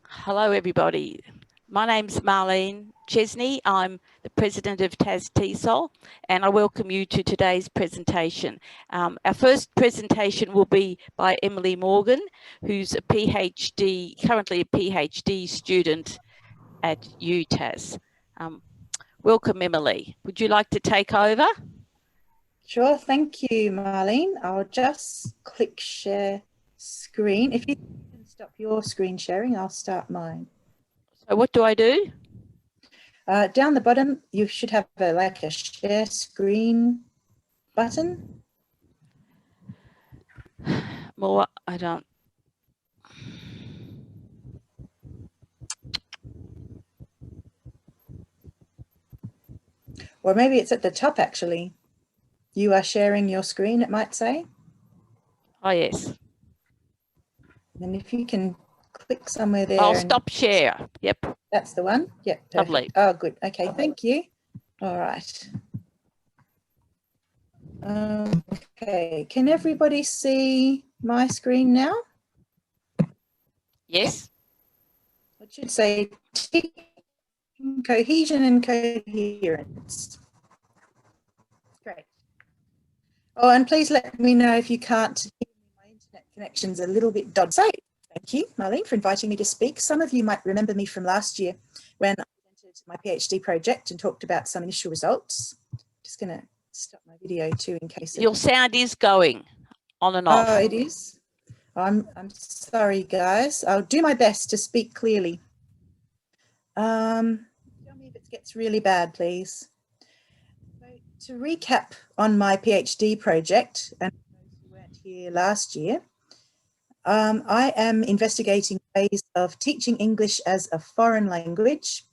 Hello, everybody. My name's Marlene Chesney. I'm the president of TasTESOL, and I welcome you to today's presentation. Our first presentation will be by Emily Morgan, who's a PhD, currently a PhD student at UTAS. Welcome, Emily. Would you like to take over? Sure, thank you, Marlene. I'll just click share screen. If you can stop your screen sharing, I'll start mine. So what do I do? Down the bottom, you should have like a share screen button. Well, I don't. Or maybe it's at the top, actually. You are sharing your screen, it might say. Oh, yes. And if you can click somewhere there. I'll stop share. Yep. That's the one. Yep. Perfect. Lovely. Oh, good. Okay, thank you. All right. Okay, can everybody see my screen now? Yes. It should say cohesion and coherence. Great. Oh, and please let me know if you can't hear me. My internet connection's a little bit dodgy. So, thank you, Marlene, for inviting me to speak. Some of you might remember me from last year when I presented my PhD project and talked about some initial results. Just going to stop my video too in case. Your sound is going on and off. Oh, it is? I'm sorry, guys. I'll do my best to speak clearly. Tell me if it gets really bad, please. So, to recap on my PhD project, and those who weren't here last year, I am investigating ways of teaching English as a foreign language,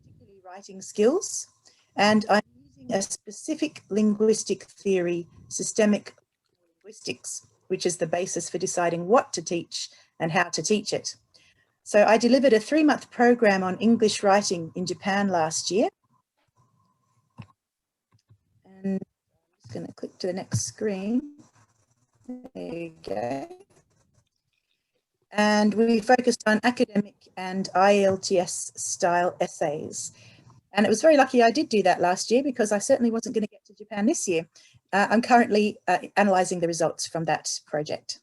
particularly writing skills, and I'm using a specific linguistic theory, systemic linguistics, which is the basis for deciding what to teach and how to teach it. So I delivered a 3-month program on English writing in Japan last year. And I'm just going to click to the next screen. There you go. And we focused on academic and IELTS style essays. And it was very lucky I did do that last year because I certainly wasn't going to get to Japan this year. I'm currently analysing the results from that project.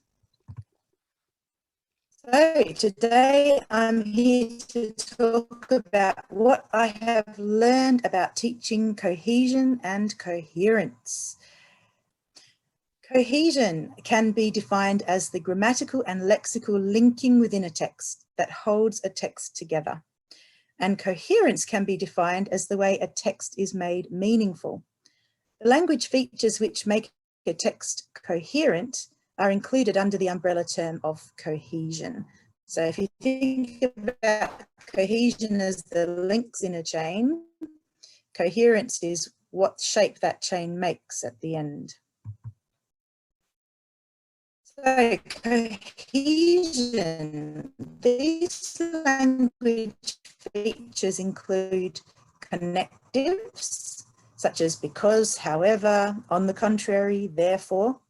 So today I'm here to talk about what I have learned about teaching cohesion and coherence. Cohesion can be defined as the grammatical and lexical linking within a text that holds a text together. And coherence can be defined as the way a text is made meaningful. The language features which make a text coherent are included under the umbrella term of cohesion. So if you think about cohesion as the links in a chain, coherence is what shape that chain makes at the end. So cohesion, these language features include connectives, such as because, however, on the contrary, therefore,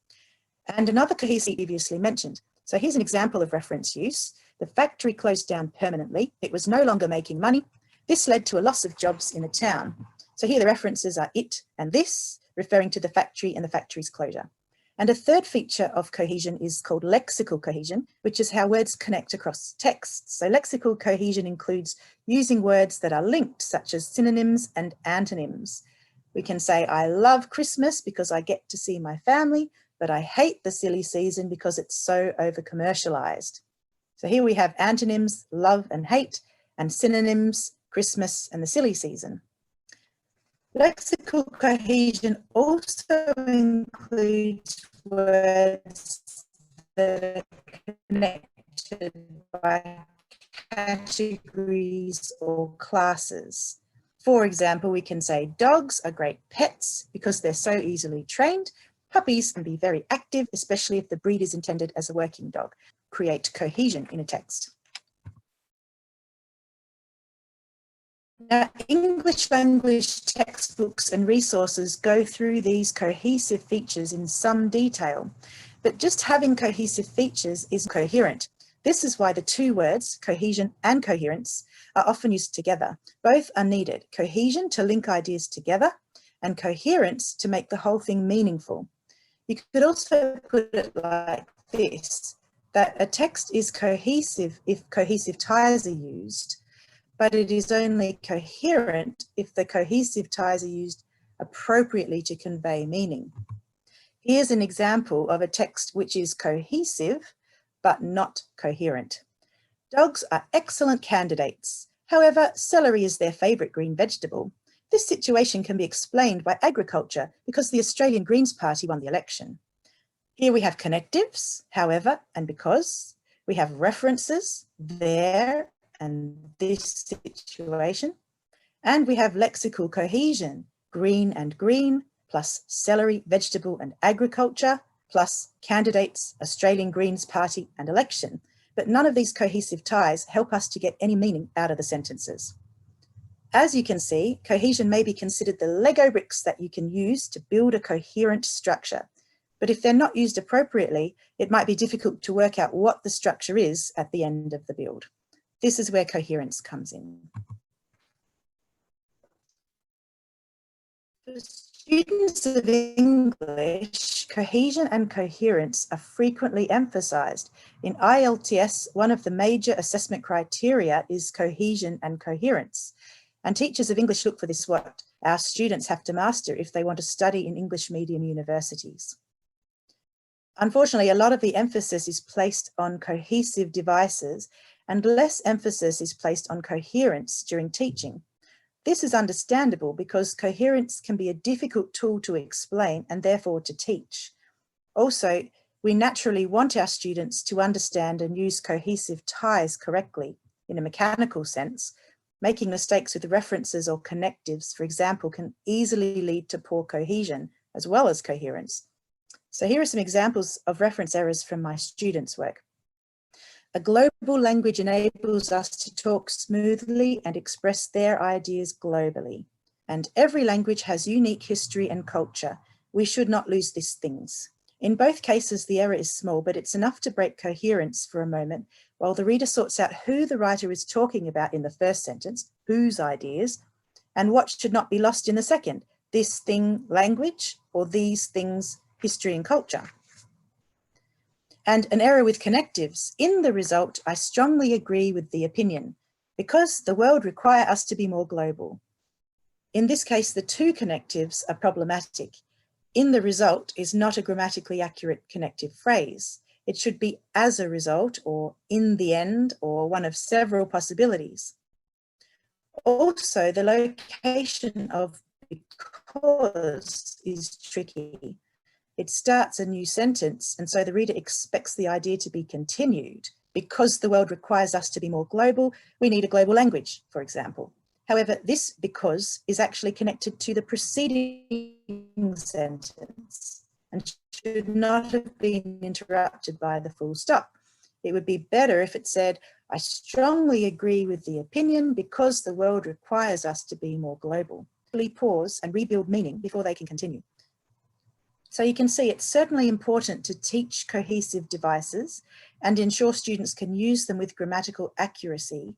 and another cohesive previously mentioned. So here's an example of reference use. The factory closed down permanently. It was no longer making money. This led to a loss of jobs in the town. So here the references are it and this, referring to the factory and the factory's closure. And a third feature of cohesion is called lexical cohesion, which is how words connect across texts. So lexical cohesion includes using words that are linked, such as synonyms and antonyms. We can say, I love Christmas because I get to see my family, but I hate the silly season because it's so over-commercialized. So here we have antonyms, love and hate, and synonyms, Christmas and the silly season. Lexical cohesion also includes words that are connected by categories or classes. For example, we can say dogs are great pets because they're so easily trained. Puppies can be very active, especially if the breed is intended as a working dog. Create cohesion in a text. Now, English language textbooks and resources go through these cohesive features in some detail. but just having cohesive features is coherent. This is why the two words, cohesion and coherence, are often used together. Both are needed. Cohesion to link ideas together and coherence to make the whole thing meaningful. You could also put it like this, that a text is cohesive if cohesive ties are used, but it is only coherent if the cohesive ties are used appropriately to convey meaning. Here's an example of a text which is cohesive, but not coherent. Dogs are excellent candidates. However, celery is their favourite green vegetable. This situation can be explained by agriculture because the Australian Greens Party won the election. Here we have connectives, however, and because. We have references, there and this situation. And we have lexical cohesion, green and green, plus celery, vegetable and agriculture, plus candidates, Australian Greens Party and election. But none of these cohesive ties help us to get any meaning out of the sentences. As you can see, cohesion may be considered the Lego bricks that you can use to build a coherent structure. But if they're not used appropriately, it might be difficult to work out what the structure is at the end of the build. This is where coherence comes in. For students of English, cohesion and coherence are frequently emphasised. In IELTS, one of the major assessment criteria is cohesion and coherence. And teachers of English look for this what our students have to master if they want to study in English medium universities. Unfortunately, a lot of the emphasis is placed on cohesive devices and less emphasis is placed on coherence during teaching. This is understandable because coherence can be a difficult tool to explain and therefore to teach. Also, we naturally want our students to understand and use cohesive ties correctly in a mechanical sense. Making mistakes with references or connectives, for example, can easily lead to poor cohesion as well as coherence. So here are some examples of reference errors from my students' work. A global language enables us to talk smoothly and express their ideas globally. And every language has unique history and culture. We should not lose these things. In both cases, the error is small, but it's enough to break coherence for a moment while the reader sorts out who the writer is talking about in the first sentence, whose ideas, and what should not be lost in the second, this thing, language, or these things, history and culture. And an error with connectives. In the result, I strongly agree with the opinion, because the world requires us to be more global. In this case, the two connectives are problematic. In the result is not a grammatically accurate connective phrase. It should be as a result, or in the end, or one of several possibilities. Also, the location of because is tricky. It starts a new sentence, and so the reader expects the idea to be continued. Because the world requires us to be more global, we need a global language, for example. However, this because is actually connected to the preceding sentence and should not have been interrupted by the full stop. It would be better if it said, I strongly agree with the opinion because the world requires us to be more global. Pause and rebuild meaning before they can continue. So you can see it's certainly important to teach cohesive devices and ensure students can use them with grammatical accuracy,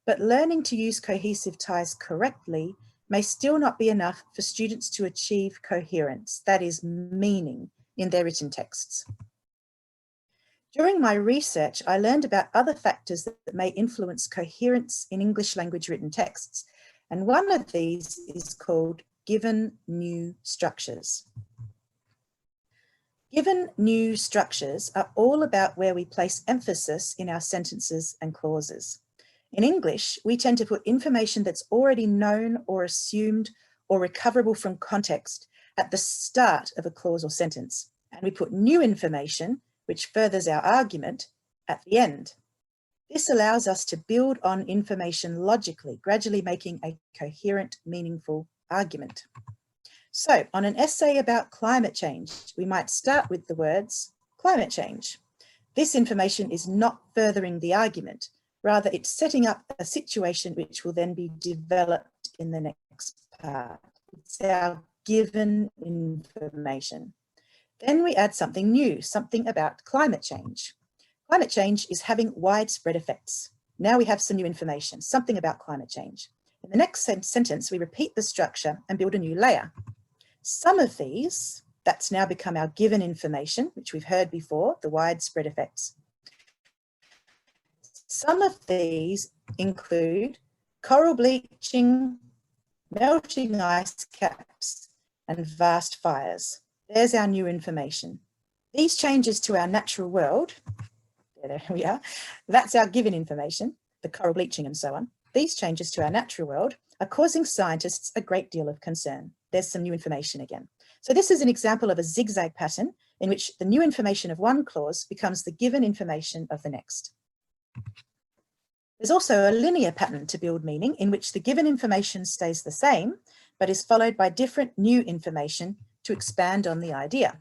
but learning to use cohesive ties correctly may still not be enough for students to achieve coherence, that is, meaning, in their written texts. During my research, I learned about other factors that may influence coherence in English language written texts, and one of these is called given new structures. Given new structures are all about where we place emphasis in our sentences and clauses. In English, we tend to put information that's already known or assumed or recoverable from context at the start of a clause or sentence, and we put new information, which furthers our argument, at the end. This allows us to build on information logically, gradually making a coherent, meaningful argument. So, on an essay about climate change, we might start with the words climate change. This information is not furthering the argument, rather it's setting up a situation which will then be developed in the next part. It's our given information. Then we add something new, something about climate change. Climate change is having widespread effects. Now we have some new information, something about climate change. In the next sentence, we repeat the structure and build a new layer. Some of these, that's now become our given information, which we've heard before, the widespread effects. Some of these include coral bleaching, melting ice caps, and vast fires. There's our new information. These changes to our natural world, there we are, that's our given information, the coral bleaching and so on. These changes to our natural world are causing scientists a great deal of concern. There's some new information again. So this is an example of a zigzag pattern in which the new information of one clause becomes the given information of the next. There's also a linear pattern to build meaning in which the given information stays the same, but is followed by different new information to expand on the idea.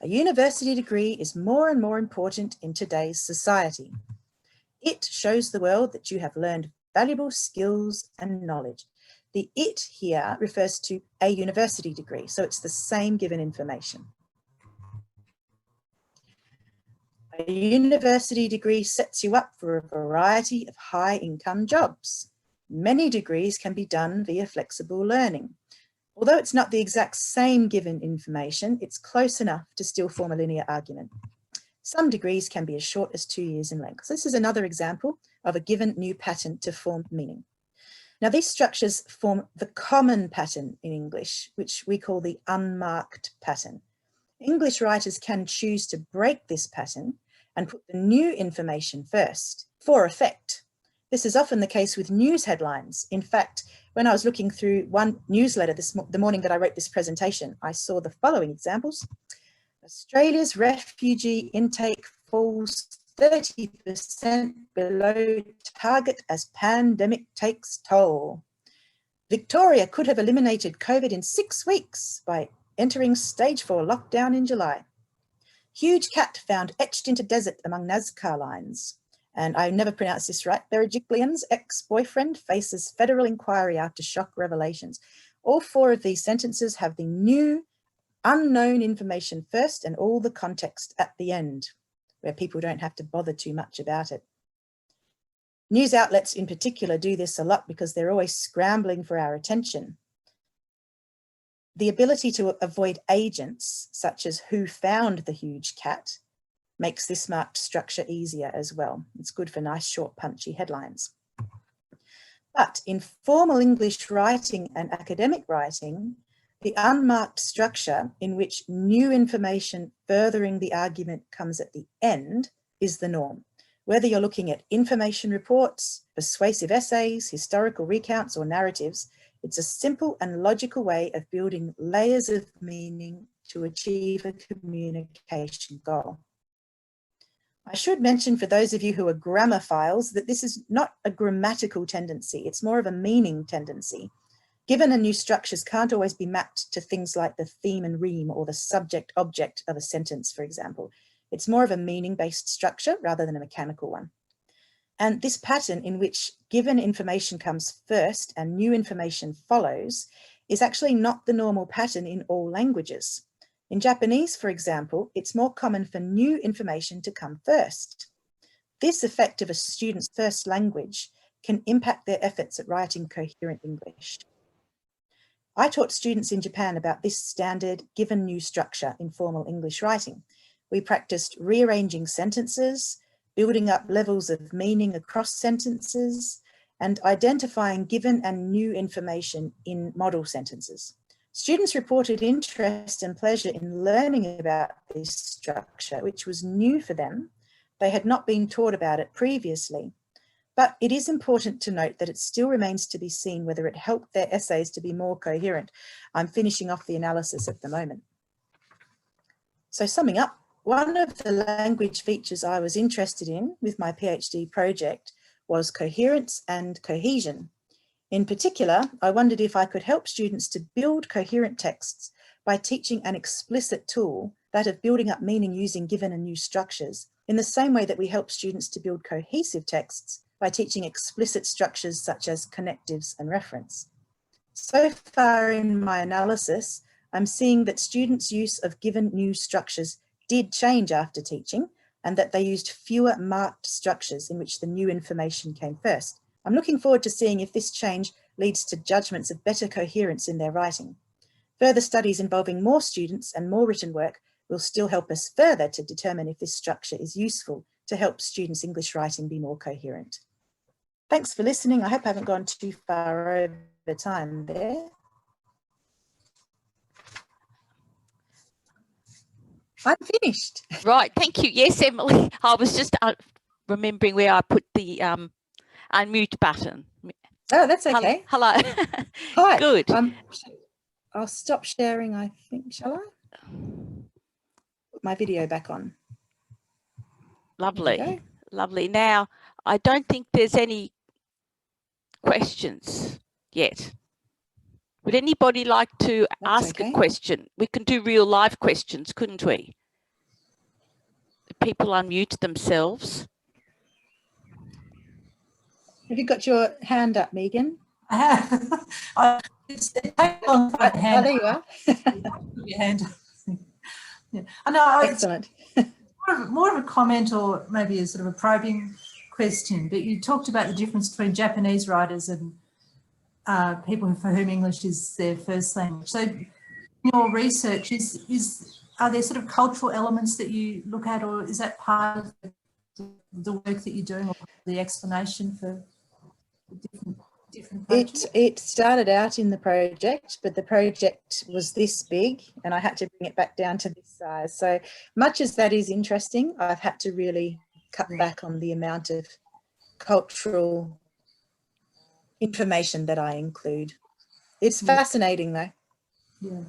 A university degree is more and more important in today's society. It shows the world that you have learned valuable skills and knowledge. The it here refers to a university degree, so it's the same given information. A university degree sets you up for a variety of high-income jobs. Many degrees can be done via flexible learning. Although it's not the exact same given information, it's close enough to still form a linear argument. Some degrees can be as short as 2 years in length. So this is another example of a given new pattern to form meaning. Now these structures form the common pattern in English, which we call the unmarked pattern. English writers can choose to break this pattern and put the new information first for effect. This is often the case with news headlines. In fact, when I was looking through one newsletter the morning that I wrote this presentation, I saw the following examples. Australia's refugee intake falls 30% below target as pandemic takes toll. Victoria could have eliminated COVID in 6 weeks by entering stage 4 lockdown in July. Huge cat found etched into desert among Nazca lines. And I never pronounced this right. Berejiklian's ex-boyfriend faces federal inquiry after shock revelations. All 4 of these sentences have the new unknown information first and all the context at the end, where people don't have to bother too much about it. News outlets in particular do this a lot because they're always scrambling for our attention. The ability to avoid agents, such as who found the huge cat, makes this marked structure easier as well. It's good for nice, short, punchy headlines. But in formal English writing and academic writing, the unmarked structure in which new information furthering the argument comes at the end is the norm. Whether you're looking at information reports, persuasive essays, historical recounts, or narratives, it's a simple and logical way of building layers of meaning to achieve a communication goal. I should mention for those of you who are gramophiles that this is not a grammatical tendency, it's more of a meaning tendency. Given and new structures can't always be mapped to things like the theme and rime or the subject-object of a sentence, for example. It's more of a meaning-based structure rather than a mechanical one. And this pattern in which given information comes first and new information follows is actually not the normal pattern in all languages. In Japanese, for example, it's more common for new information to come first. This effect of a student's first language can impact their efforts at writing coherent English. I taught students in Japan about this standard given new structure in formal English writing. We practiced rearranging sentences, building up levels of meaning across sentences, and identifying given and new information in model sentences. Students reported interest and pleasure in learning about this structure, which was new for them. They had not been taught about it previously. But it is important to note that it still remains to be seen whether it helped their essays to be more coherent. I'm finishing off the analysis at the moment. So summing up, one of the language features I was interested in with my PhD project was coherence and cohesion. In particular, I wondered if I could help students to build coherent texts by teaching an explicit tool, that of building up meaning using given and new structures, in the same way that we help students to build cohesive texts by teaching explicit structures such as connectives and reference. So far in my analysis, I'm seeing that students' use of given new structures did change after teaching, and that they used fewer marked structures in which the new information came first. I'm looking forward to seeing if this change leads to judgments of better coherence in their writing. Further studies involving more students and more written work will still help us further to determine if this structure is useful to help students' English writing be more coherent. Thanks for listening. I hope I haven't gone too far over time there. I'm finished. Right, thank you. Yes, Emily, I was just remembering where I put the unmute button. Oh, that's okay. Hello. Hi. Good. I'll stop sharing, I think, shall I? Put my video back on. Lovely, lovely. Now, I don't think there's any questions yet. Would anybody like to ask a question? We can do real live questions, couldn't we? People unmute themselves. Have you got your hand up, Megan? I have. It's a long time to hand. Oh, there you are. Your hand. Yeah. I know. Excellent. More of a comment, or maybe a sort of a probing question. But you talked about the difference between Japanese writers and people for whom English is their first language. So, in your research, are there sort of cultural elements that you look at, or is that part of the work that you're doing, or the explanation for different projects? It started out in the project, but the project was this big and I had to bring it back down to this size. So much as that is interesting, I've had to really cut back on the amount of cultural information that I include. It's fascinating though. Yeah.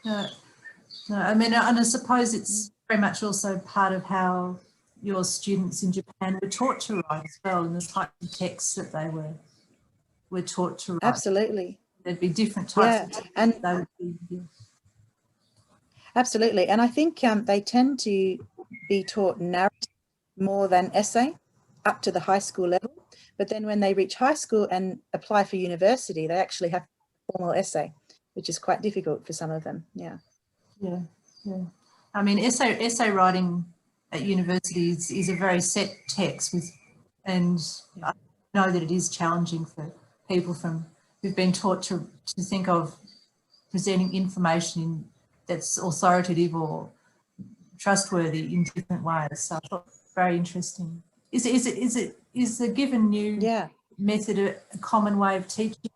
No, I mean, and I suppose it's very much also part of how your students in Japan were taught to write as well, and the types of texts that they were taught to write. Absolutely. There'd be different types of texts and they would be. Yeah. Absolutely. And I think they tend to be taught narrative more than essay up to the high school level. But then when they reach high school and apply for university, they actually have a formal essay, which is quite difficult for some of them. Yeah. I mean, essay writing at university is a very set text and I know that it is challenging for people who've been taught to think of presenting information that's authoritative or trustworthy in different ways. So I thought very interesting. Is the given new method a common way of teaching?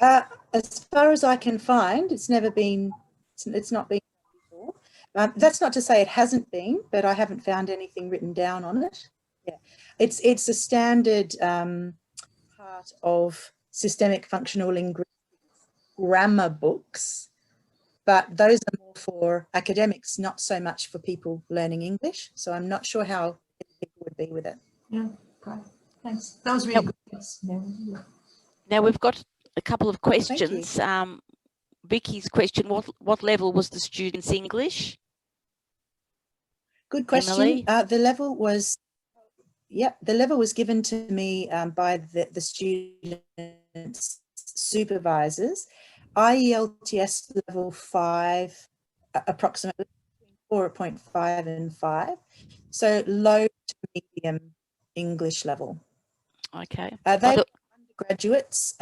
As far as I can find, it's not been before. That's not to say it hasn't been, but I haven't found anything written down on it. Yeah, it's a standard part of systemic functional linguistics grammar books, but those are more for academics, not so much for people learning English. So I'm not sure how people would be with it. Yeah, great. Thanks. That was really good. Now we've got a couple of questions. Vicky's question, what level was the student's English? Good question. The level was given to me by the students' supervisors. IELTS level 5, approximately 4.5 and 5. So low to medium English level. Okay. They were undergraduates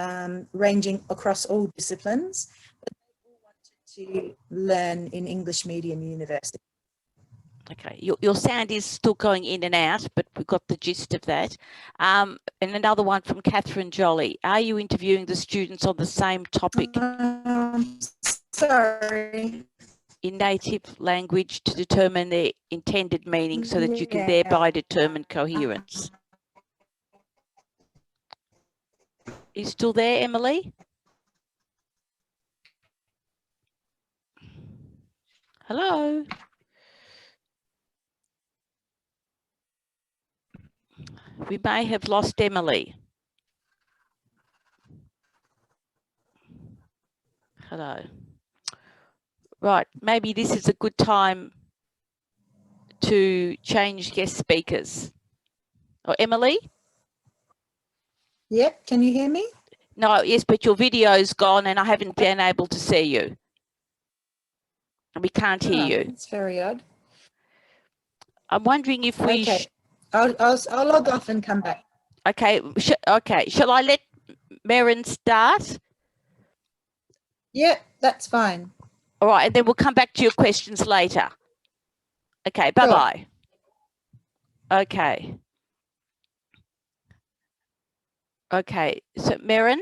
ranging across all disciplines, but they all wanted to learn in English medium university. Okay, your sound is still going in and out, but we've got the gist of that. And another one from Catherine Jolly. Are you interviewing the students on the same topic Sorry. in native language to determine their intended meaning so that you can thereby determine coherence? Are you still there, Emily? Hello? We may have lost Emily. Hello. Right, maybe this is a good time to change guest speakers. Oh, Emily? Yep, can you hear me? No, yes, but your video's gone and I haven't been able to see you. And we can't hear you. It's very odd. I'm wondering if we... Okay, I'll log off and come back. Okay, shall I let Merrin start? Yeah, that's fine. All right, and then we'll come back to your questions later. Okay, bye-bye. Sure. Okay. Okay, so Merrin?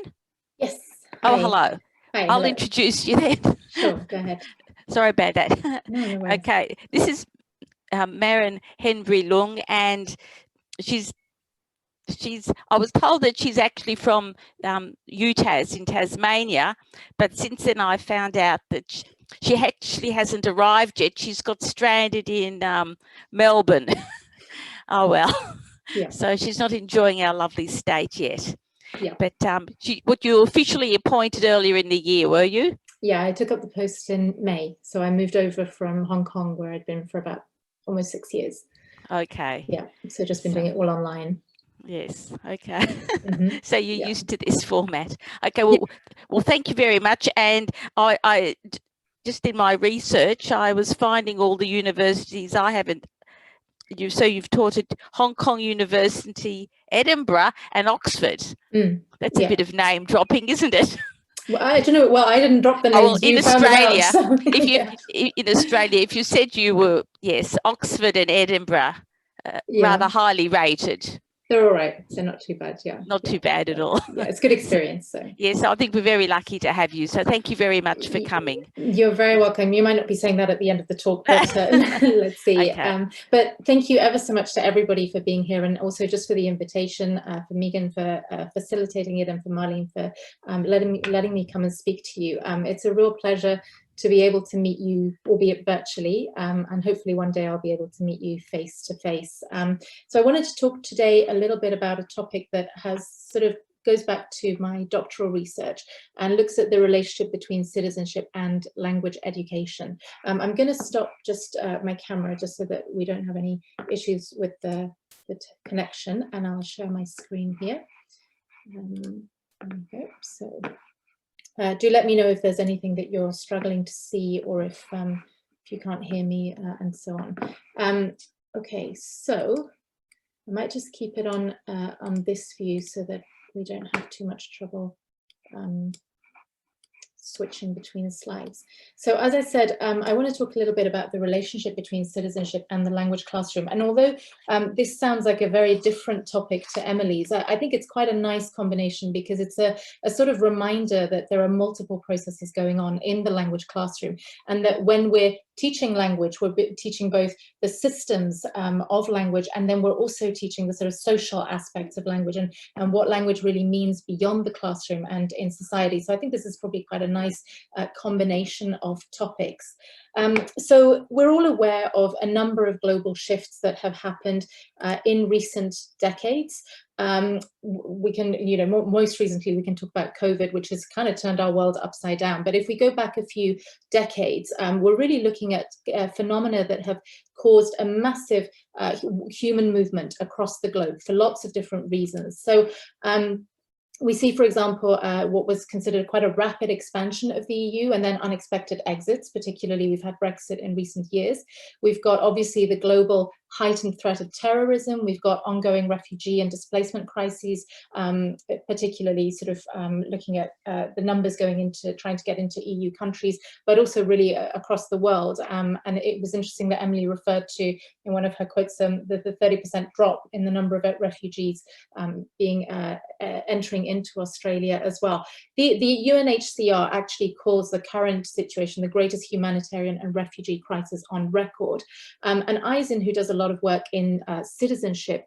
Yes. Oh, Hi. hello. Hi, I'll hello. introduce you then. Sure, go ahead. Sorry about that. No worries. Okay, this is Merrin Henry Lung, and I was told that she's actually from UTAS in Tasmania, but since then I found out that she actually hasn't arrived yet. She's got stranded in Melbourne. Oh well. Yeah. So she's not enjoying our lovely state yet. Yeah. But what you officially appointed earlier in the year, were you? Yeah, I took up the post in May. So I moved over from Hong Kong, where I'd been for about almost 6 years. Okay. Yeah. So just been doing it all online. Yes. Okay. Mm-hmm. So you're used to this format. Okay. Well, thank you very much. And I just in my research, I was finding all the universities I haven't. So you've taught at Hong Kong University, Edinburgh, and Oxford. That's a bit of name dropping, isn't it? Well, I don't know. Well, I didn't drop the names. Well, in Australia, out, so, in Australia, if you said you were Oxford and Edinburgh, rather highly rated. They're all right. They're not too bad. Yeah. Not too bad at all. Yeah, it's good experience. So. Yes, I think we're very lucky to have you. So thank you very much for coming. You're very welcome. You might not be saying that at the end of the talk, but let's see. Okay. But thank you ever so much to everybody for being here, and also just for the invitation, for Megan for facilitating it, and for Marlene for letting me come and speak to you. It's a real pleasure to be able to meet you, albeit virtually, and hopefully one day I'll be able to meet you face to face. So I wanted to talk today a little bit about a topic that has goes back to my doctoral research and looks at the relationship between citizenship and language education. I'm going to stop just my camera just so that we don't have any issues with the connection, and I'll share my screen here. Okay, so do let me know if there's anything that you're struggling to see, or if you can't hear me, and so on. Okay, so I might just keep it on this view so that we don't have too much trouble switching between slides. So as I said, I want to talk a little bit about the relationship between citizenship and the language classroom. And although this sounds like a very different topic to Emily's, I think it's quite a nice combination, because it's a sort of reminder that there are multiple processes going on in the language classroom, and that when we're teaching language, we're teaching both the systems of language, and then we're also teaching the sort of social aspects of language, and what language really means beyond the classroom and in society. So I think this is probably quite a nice combination of topics. So we're all aware of a number of global shifts that have happened in recent decades. We can, most recently we can talk about COVID, which has kind of turned our world upside down. But if we go back a few decades, we're really looking at phenomena that have caused a massive human movement across the globe for lots of different reasons. So we see, for example, what was considered quite a rapid expansion of the EU, and then unexpected exits. Particularly, we've had Brexit in recent years. We've got obviously the global heightened threat of terrorism. We've got ongoing refugee and displacement crises, particularly looking at the numbers going into trying to get into EU countries, but also really across the world. And it was interesting that Emily referred to in one of her quotes the 30% drop in the number of refugees being entering into Australia as well. The UNHCR actually calls the current situation the greatest humanitarian and refugee crisis on record. And Eisen, who does a lot of work in citizenship,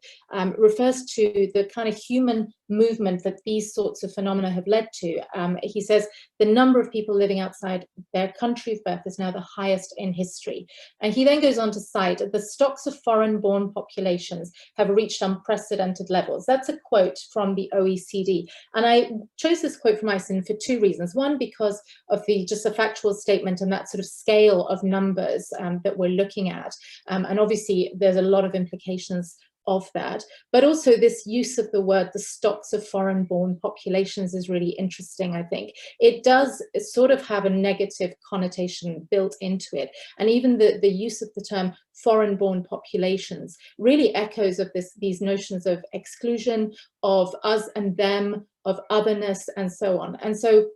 refers to the kind of human movement that these sorts of phenomena have led to. He says the number of people living outside their country of birth is now the highest in history. And he then goes on to cite the stocks of foreign-born populations have reached unprecedented levels. That's a quote from the OECD. And I chose this quote from Eisen for two reasons. One, because of just a factual statement and that sort of scale of numbers that we're looking at. And obviously there's a lot of implications of that. But also this use of the word, the stocks of foreign-born populations, is really interesting, I think. It does sort of have a negative connotation built into it. And even the use of the term foreign-born populations really echoes of these notions of exclusion, of us and them, of otherness, and so on. And so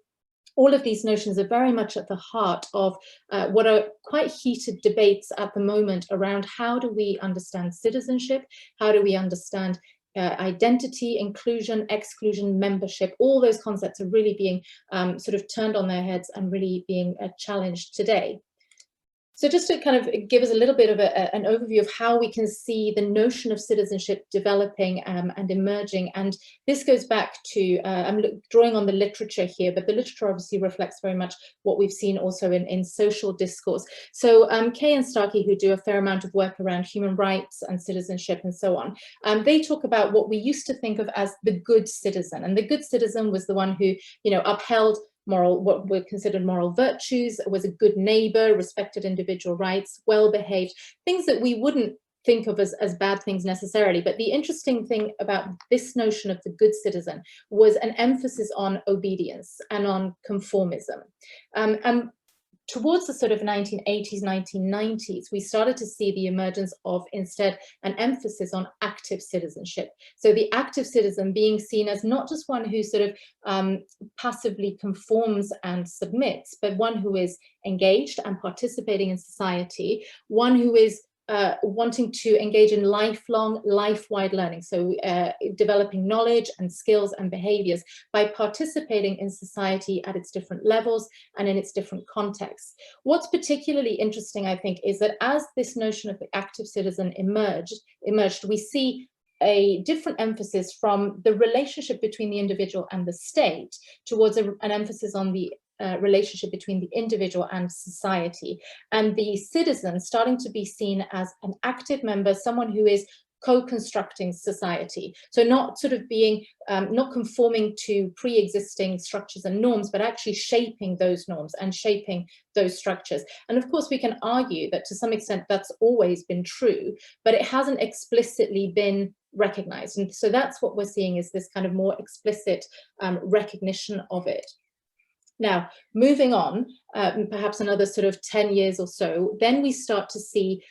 all of these notions are very much at the heart of what are quite heated debates at the moment around how do we understand citizenship, how do we understand identity, inclusion, exclusion, membership. All those concepts are really being sort of turned on their heads and really being challenged today. So just to kind of give us a little bit of an overview of how we can see the notion of citizenship developing and emerging. And this goes back to, I'm drawing on the literature here, but the literature obviously reflects very much what we've seen also in social discourse. So Kay and Starkey, who do a fair amount of work around human rights and citizenship and so on, they talk about what we used to think of as the good citizen. And the good citizen was the one who, you know, upheld what were considered moral virtues, was a good neighbor, respected individual rights, well-behaved, things that we wouldn't think of as bad things necessarily. But the interesting thing about this notion of the good citizen was an emphasis on obedience and on conformism. And towards the sort of 1980s, 1990s, we started to see the emergence of instead an emphasis on active citizenship. So the active citizen being seen as not just one who sort of passively conforms and submits, but one who is engaged and participating in society, one who is wanting to engage in lifelong, life-wide learning, so developing knowledge and skills and behaviors by participating in society at its different levels and in its different contexts. What's particularly interesting, I think, is that as this notion of the active citizen emerged, we see a different emphasis from the relationship between the individual and the state towards an emphasis on the relationship between the individual and society, and the citizen starting to be seen as an active member, someone who is co-constructing society. So not sort of being, not conforming to pre-existing structures and norms, but actually shaping those norms and shaping those structures. And of course, we can argue that to some extent that's always been true, but it hasn't explicitly been recognized. And so that's what we're seeing, is this kind of more explicit recognition of it. Now, moving on, perhaps another sort of 10 years or so, then we start to see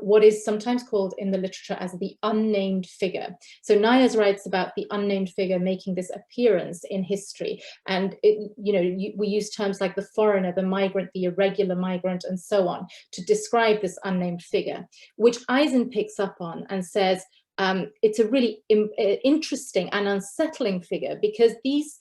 what is sometimes called in the literature as the unnamed figure. So Nyers writes about the unnamed figure making this appearance in history. And, we use terms like the foreigner, the migrant, the irregular migrant, and so on to describe this unnamed figure, which Eisen picks up on and says it's a really interesting and unsettling figure, because these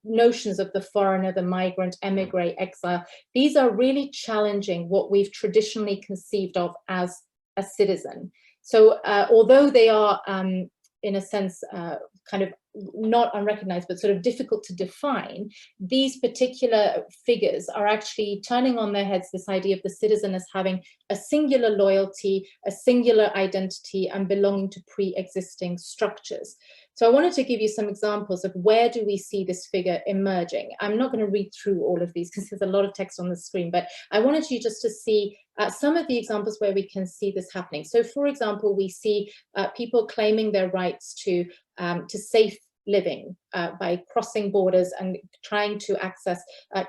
notions of the foreigner, the migrant, emigre, exile, these are really challenging what we've traditionally conceived of as a citizen. So although they are in a sense kind of not unrecognized, but sort of difficult to define, these particular figures are actually turning on their heads this idea of the citizen as having a singular loyalty, a singular identity, and belonging to pre-existing structures. So I wanted to give you some examples of where do we see this figure emerging. I'm not going to read through all of these because there's a lot of text on the screen, but I wanted you just to see some of the examples where we can see this happening. So for example, we see people claiming their rights to safe living by crossing borders and trying to access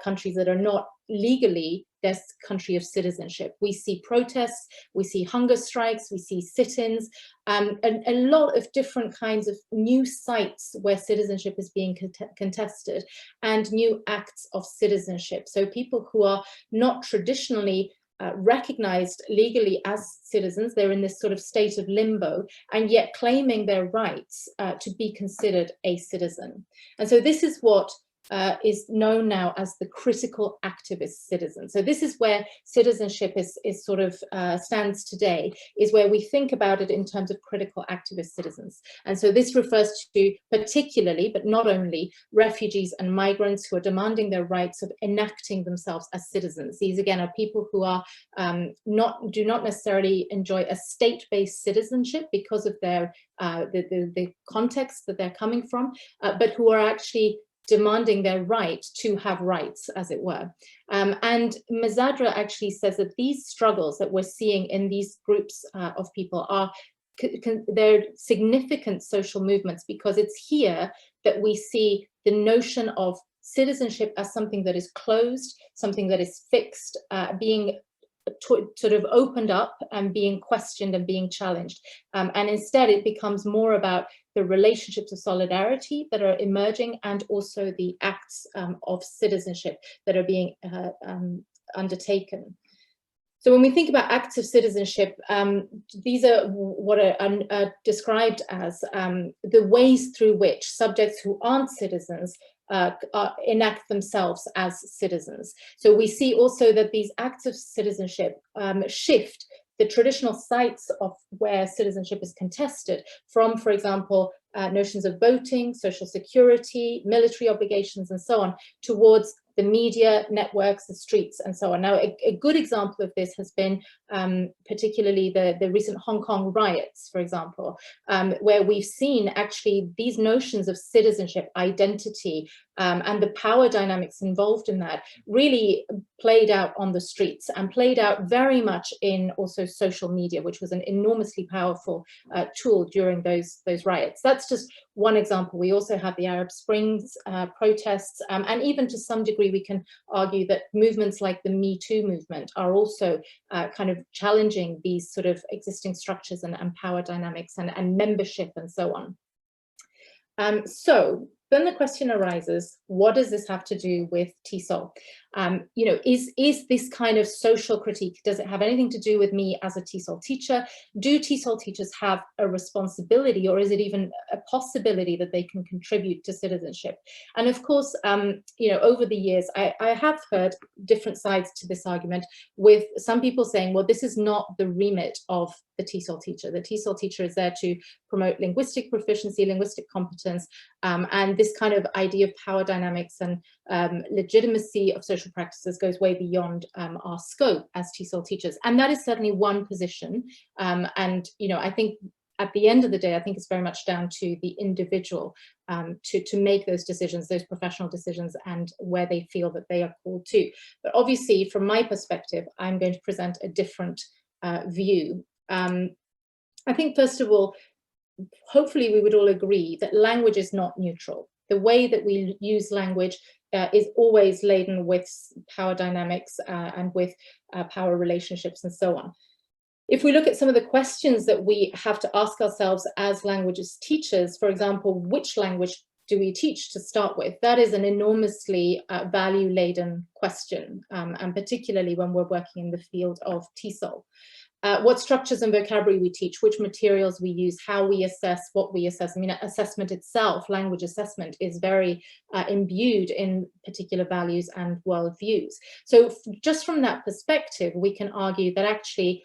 countries that are not legally their country of citizenship. We see protests, we see hunger strikes, we see sit-ins, and a lot of different kinds of new sites where citizenship is being contested, and new acts of citizenship. So people who are not traditionally recognized legally as citizens, they're in this sort of state of limbo, and yet claiming their rights to be considered a citizen. And so this is what is known now as the critical activist citizen. So this is where citizenship is sort of stands today, is where we think about it in terms of critical activist citizens. And so this refers to particularly, but not only, refugees and migrants who are demanding their rights of enacting themselves as citizens. These again are people who are do not necessarily enjoy a state-based citizenship because of their the context that they're coming from, but who are actually demanding their right to have rights, as it were. And Mazadra actually says that these struggles that we're seeing in these groups of people are they're significant social movements, because it's here that we see the notion of citizenship as something that is closed, something that is fixed, being sort of opened up and being questioned and being challenged. And instead it becomes more about the relationships of solidarity that are emerging, and also the acts of citizenship that are being undertaken. So when we think about acts of citizenship, these are what are described as the ways through which subjects who aren't citizens enact themselves as citizens. So we see also that these acts of citizenship shift the traditional sites of where citizenship is contested from, for example, notions of voting, social security, military obligations, and so on, towards the media, networks, the streets, and so on. Now, a good example of this has been particularly the recent Hong Kong riots, for example, where we've seen actually these notions of citizenship, identity, and the power dynamics involved in that really played out on the streets, and played out very much in also social media, which was an enormously powerful tool during those riots. That's just one example. We also have the Arab Springs protests, and even to some degree we can argue that movements like the Me Too movement are also kind of challenging these sort of existing structures and power dynamics and membership and so on. So then the question arises, what does this have to do with TESOL? You know, is this kind of social critique, does it have anything to do with me as a TESOL teacher? Do TESOL teachers have a responsibility, or is it even a possibility that they can contribute to citizenship? And of course, you know, over the years, I have heard different sides to this argument, with some people saying, well, this is not the remit of the TESOL teacher. The TESOL teacher is there to promote linguistic proficiency, linguistic competence, and this kind of idea of power dynamics and legitimacy of social practices goes way beyond our scope as TESOL teachers. And that is certainly one position. And, you know, I think at the end of the day, I think it's very much down to the individual to make those decisions, those professional decisions, and where they feel that they are called to. But obviously, from my perspective, I'm going to present a different view. I think, first of all, hopefully we would all agree that language is not neutral. The way that we use language is always laden with power dynamics and with power relationships and so on. If we look at some of the questions that we have to ask ourselves as languages teachers, for example, which language do we teach to start with? That is an enormously value-laden question, and particularly when we're working in the field of TESOL. What structures and vocabulary we teach, which materials we use, how we assess, what we assess. I mean, assessment itself, language assessment, is very imbued in particular values and worldviews. So just from that perspective, we can argue that actually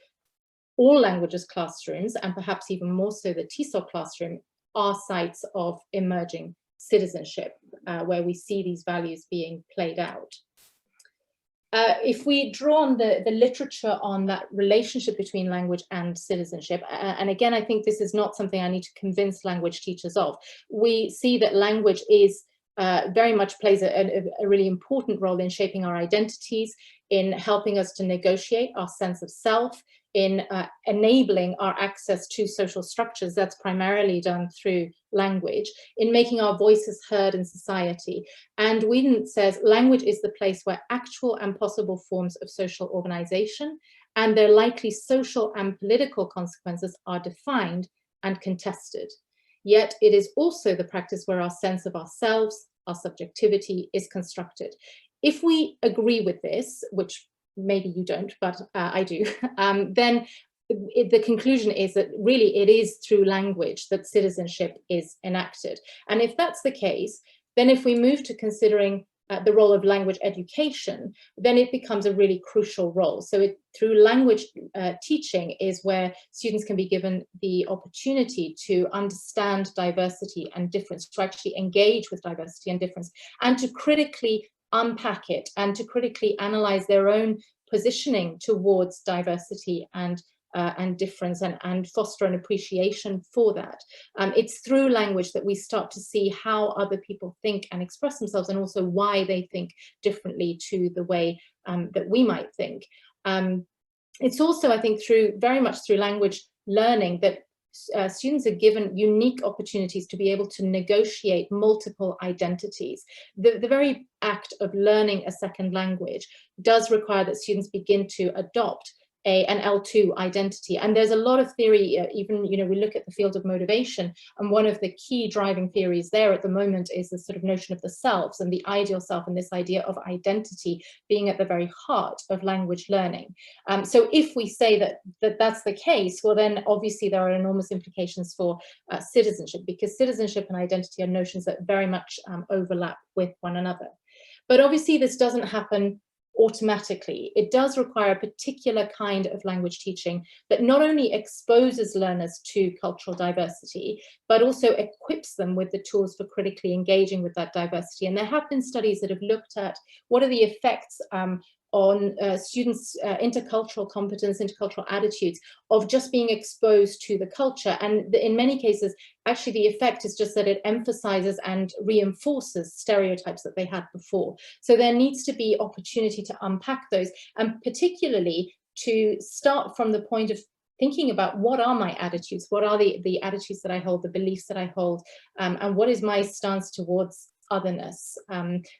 all languages classrooms, and perhaps even more so the TESOL classroom, are sites of emerging citizenship, where we see these values being played out. If we draw on the literature on that relationship between language and citizenship, and again, I think this is not something I need to convince language teachers of, we see that language is very much plays a really important role in shaping our identities, in helping us to negotiate our sense of self, in enabling our access to social structures. That's primarily done through language, in making our voices heard in society. And Whedon says language is the place where actual and possible forms of social organization and their likely social and political consequences are defined and contested. Yet it is also the practice where our sense of ourselves, our subjectivity, is constructed. If we agree with this, which maybe you don't, but I do, then the conclusion is that really it is through language that citizenship is enacted. And if that's the case, then if we move to considering the role of language education, then it becomes a really crucial role. So through language teaching is where students can be given the opportunity to understand diversity and difference, to actually engage with diversity and difference, and to critically unpack it, and to critically analyze their own positioning towards diversity and difference, and foster an appreciation for that. It's through language that we start to see how other people think and express themselves, and also why they think differently to the way that we might think. It's also, I think, very much through language learning that students are given unique opportunities to be able to negotiate multiple identities. The very act of learning a second language does require that students begin to adopt an L2 identity. And there's a lot of theory, even, we look at the field of motivation, and one of the key driving theories there at the moment is the sort of notion of the selves and the ideal self, and this idea of identity being at the very heart of language learning. So if we say that that's the case, well, then obviously there are enormous implications for citizenship, because citizenship and identity are notions that very much overlap with one another. But obviously this doesn't happen automatically. It does require a particular kind of language teaching that not only exposes learners to cultural diversity, but also equips them with the tools for critically engaging with that diversity. And there have been studies that have looked at what are the effects on students' intercultural competence, intercultural attitudes of just being exposed to the culture. And in many cases, actually the effect is just that it emphasizes and reinforces stereotypes that they had before. So there needs to be opportunity to unpack those, and particularly to start from the point of thinking about what are my attitudes, what are the attitudes that I hold, the beliefs that I hold, and what is my stance towards otherness.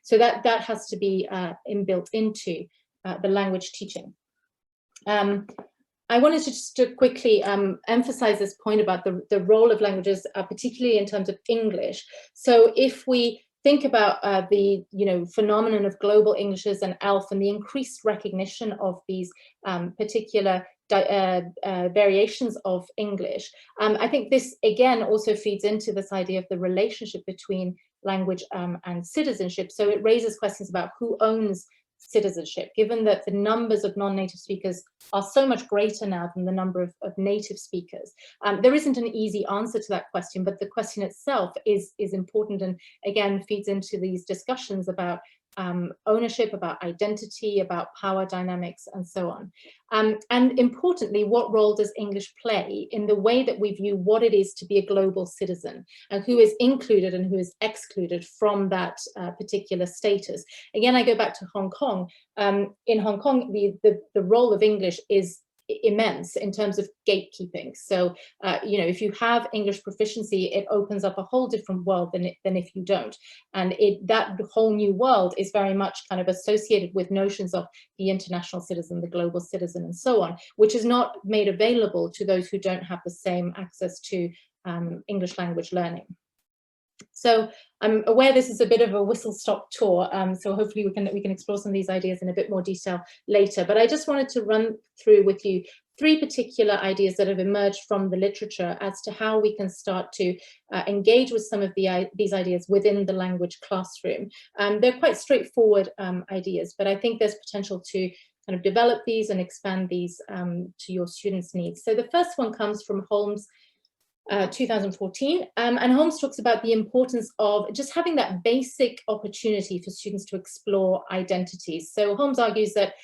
So that has to be inbuilt into the language teaching. I wanted to just quickly emphasize this point about the role of languages, particularly in terms of English. So if we think about the phenomenon of global Englishes and ELF and the increased recognition of these particular variations of English, I think this again also feeds into this idea of the relationship between language and citizenship. So it raises questions about who owns citizenship, given that the numbers of non-native speakers are so much greater now than the number of native speakers. There isn't an easy answer to that question, but the question itself is important, and again feeds into these discussions about ownership, about identity, about power dynamics, and so on. And importantly, what role does English play in the way that we view what it is to be a global citizen, and who is included and who is excluded from that particular status? Again, I go back to Hong Kong. In Hong Kong, the role of English is immense in terms of gatekeeping. So, if you have English proficiency, it opens up a whole different world than if you don't. And that whole new world is very much kind of associated with notions of the international citizen, the global citizen, and so on, which is not made available to those who don't have the same access to English language learning. So I'm aware this is a bit of a whistle-stop tour, so hopefully we can explore some of these ideas in a bit more detail later. But I just wanted to run through with you three particular ideas that have emerged from the literature as to how we can start to engage with some of these ideas within the language classroom. They're quite straightforward ideas, but I think there's potential to kind of develop these and expand these to your students' needs. So the first one comes from Holmes, 2014, and Holmes talks about the importance of just having that basic opportunity for students to explore identities. So Holmes argues that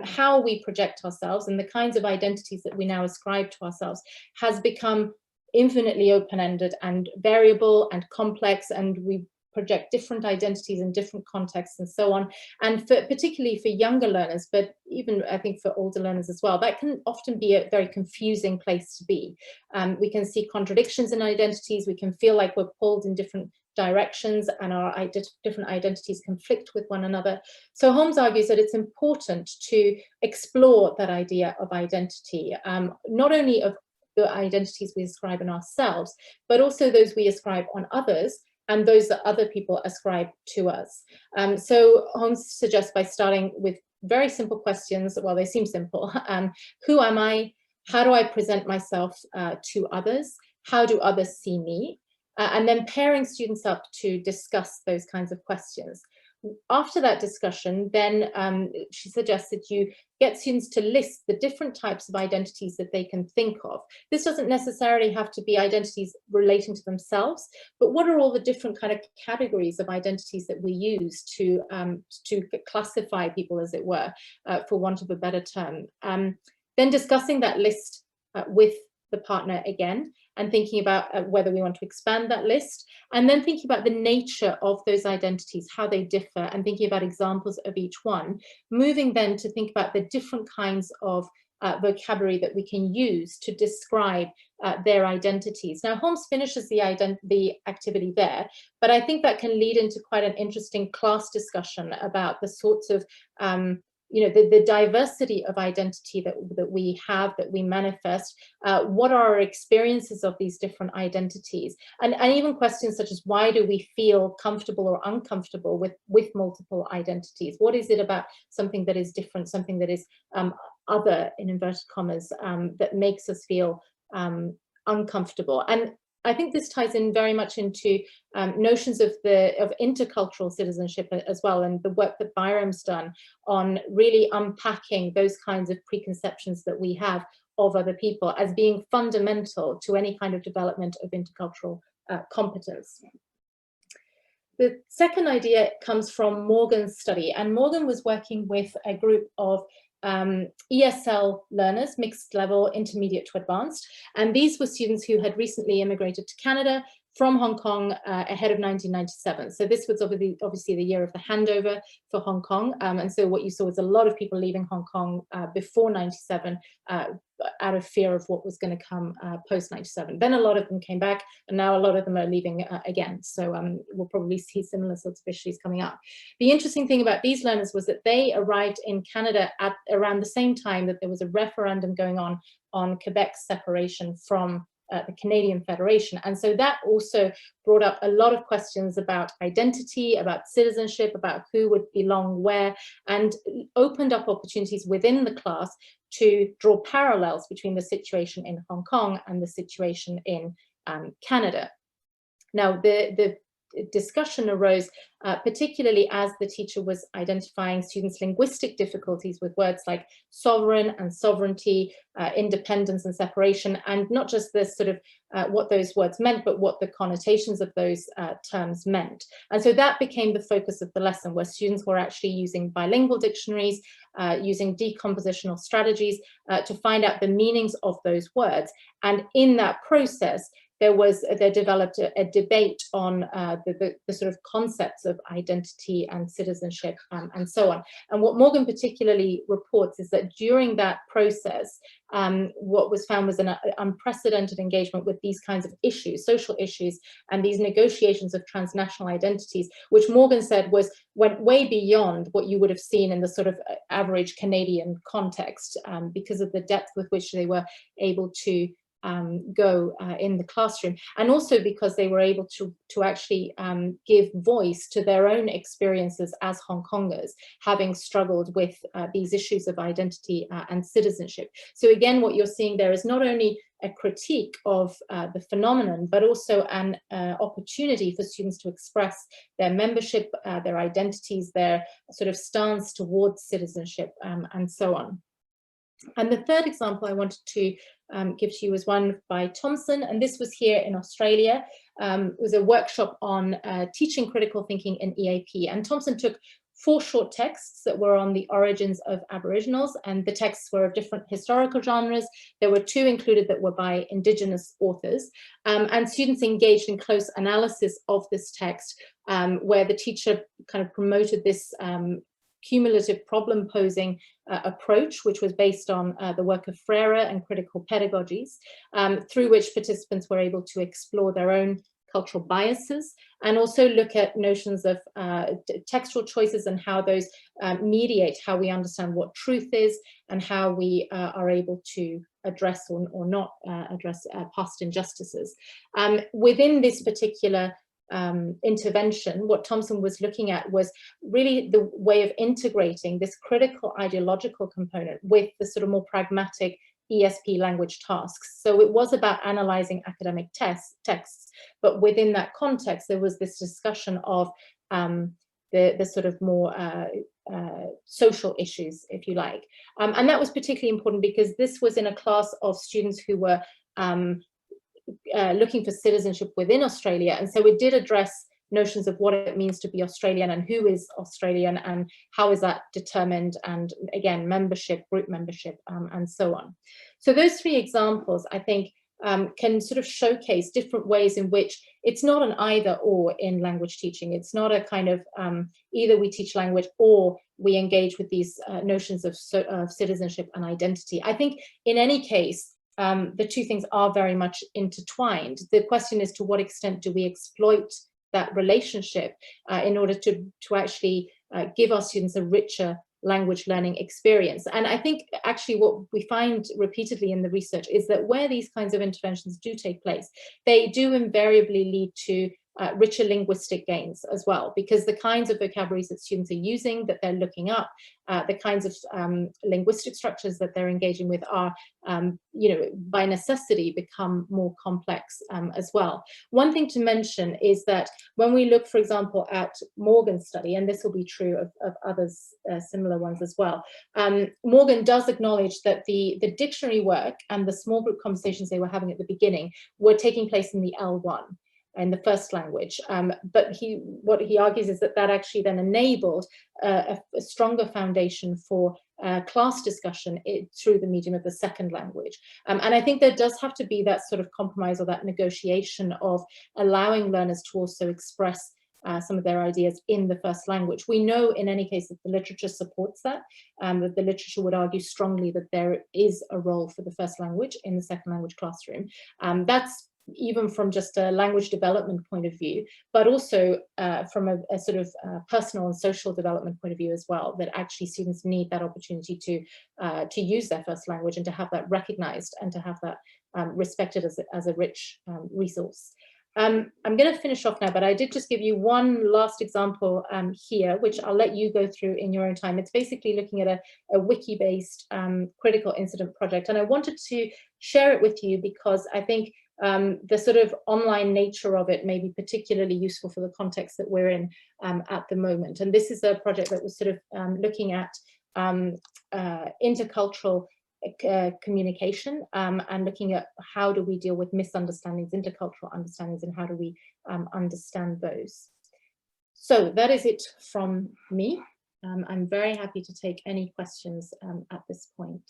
how we project ourselves and the kinds of identities that we now ascribe to ourselves has become infinitely open-ended and variable and complex, and we project different identities in different contexts and so on. And particularly for younger learners, but even I think for older learners as well, that can often be a very confusing place to be. We can see contradictions in identities, we can feel like we're pulled in different directions, and our different identities conflict with one another. So Holmes argues that it's important to explore that idea of identity, not only of the identities we ascribe in ourselves, but also those we ascribe on others, and those that other people ascribe to us. So Holmes suggests by starting with very simple questions, well, they seem simple. Who am I? How do I present myself to others? How do others see me? And then pairing students up to discuss those kinds of questions. After that discussion, then she suggests that you get students to list the different types of identities that they can think of. This doesn't necessarily have to be identities relating to themselves, but what are all the different kind of categories of identities that we use to classify people, as it were, for want of a better term. Then discussing that list with the partner again, and thinking about whether we want to expand that list, and then thinking about the nature of those identities, how they differ, and thinking about examples of each one, moving then to think about the different kinds of vocabulary that we can use to describe their identities. Now, Holmes finishes the activity there, but I think that can lead into quite an interesting class discussion about the sorts of the diversity of identity that we have, that we manifest, what are our experiences of these different identities, and even questions such as why do we feel comfortable or uncomfortable with multiple identities? What is it about something that is different, something that is other, in inverted commas, that makes us feel uncomfortable? And I think this ties in very much into notions of intercultural citizenship as well, and the work that Byram's done on really unpacking those kinds of preconceptions that we have of other people as being fundamental to any kind of development of intercultural competence. The second idea comes from Morgan's study, and Morgan was working with a group of ESL learners, mixed level, intermediate to advanced, and these were students who had recently immigrated to Canada from Hong Kong ahead of 1997. So this was obviously the year of the handover for Hong Kong, and so what you saw was a lot of people leaving Hong Kong before 97 out of fear of what was going to come post 97. Then a lot of them came back, and now a lot of them are leaving again. So we'll probably see similar sorts of issues coming up. The interesting thing about these learners was that they arrived in Canada at around the same time that there was a referendum going on Quebec's separation from the Canadian Federation. And so that also brought up a lot of questions about identity, about citizenship, about who would belong where, and opened up opportunities within the class to draw parallels between the situation in Hong Kong and the situation in Canada. Now, the discussion arose particularly as the teacher was identifying students' linguistic difficulties with words like sovereign and sovereignty, independence and separation, and not just the sort of what those words meant, but what the connotations of those terms meant. And so that became the focus of the lesson, where students were actually using bilingual dictionaries, using decompositional strategies to find out the meanings of those words. And in that process, there developed a debate on the sort of concepts of identity and citizenship and so on. And what Morgan particularly reports is that during that process, what was found was an unprecedented engagement with these kinds of issues, social issues, and these negotiations of transnational identities, which Morgan said went way beyond what you would have seen in the sort of average Canadian context, because of the depth with which they were able to go in the classroom, and also because they were able to actually give voice to their own experiences as Hong Kongers, having struggled with these issues of identity and citizenship. So again, what you're seeing there is not only a critique of the phenomenon, but also an opportunity for students to express their membership, their identities, their sort of stance towards citizenship, and so on. And the third example I wanted to give to you was one by Thompson, and this was here in Australia. It was a workshop on teaching critical thinking in EAP, and Thompson took 4 short texts that were on the origins of Aboriginals, and the texts were of different historical genres. There were 2 included that were by Indigenous authors, and students engaged in close analysis of this text, where the teacher kind of promoted this cumulative problem posing approach, which was based on the work of Freire and critical pedagogies, through which participants were able to explore their own cultural biases and also look at notions of textual choices and how those mediate how we understand what truth is and how we are able to address or not address past injustices. Within this particular intervention, what Thompson was looking at was really the way of integrating this critical ideological component with the sort of more pragmatic ESP language tasks. So it was about analyzing academic texts, but within that context, there was this discussion of the sort of more social issues, if you like. And that was particularly important because this was in a class of students who were looking for citizenship within Australia, and so it did address notions of what it means to be Australian and who is Australian and how is that determined, and again membership, group membership, and so on. So those 3 examples I think can sort of showcase different ways in which it's not an either or in language teaching. It's not a kind of either we teach language or we engage with these notions of citizenship and identity. I think in any case, the two things are very much intertwined. The question is, to what extent do we exploit that relationship in order to actually give our students a richer language learning experience? And I think actually what we find repeatedly in the research is that where these kinds of interventions do take place, they do invariably lead to richer linguistic gains as well, because the kinds of vocabularies that students are using, that they're looking up, the kinds of linguistic structures that they're engaging with are, you know, by necessity become more complex as well. One thing to mention is that when we look, for example, at Morgan's study, and this will be true of others, similar ones as well, Morgan does acknowledge that the dictionary work and the small group conversations they were having at the beginning were taking place in the L1. In the first language, but what he argues is that actually then enabled a stronger foundation for class discussion through the medium of the second language. And I think there does have to be that sort of compromise or that negotiation of allowing learners to also express some of their ideas in the first language. We know in any case that the literature supports that the literature would argue strongly that there is a role for the first language in the second language classroom. That's even from just a language development point of view, but also from a sort of personal and social development point of view as well, that actually students need that opportunity to use their first language and to have that recognized and to have that respected as a rich resource. I'm going to finish off now, but I did just give you one last example here, which I'll let you go through in your own time. It's basically looking at a wiki-based critical incident project, and I wanted to share it with you because I think the sort of online nature of it may be particularly useful for the context that we're in at the moment. And this is a project that was sort of looking at intercultural communication and looking at how do we deal with misunderstandings, intercultural understandings, and how do we understand those. So that is it from me. I'm very happy to take any questions at this point.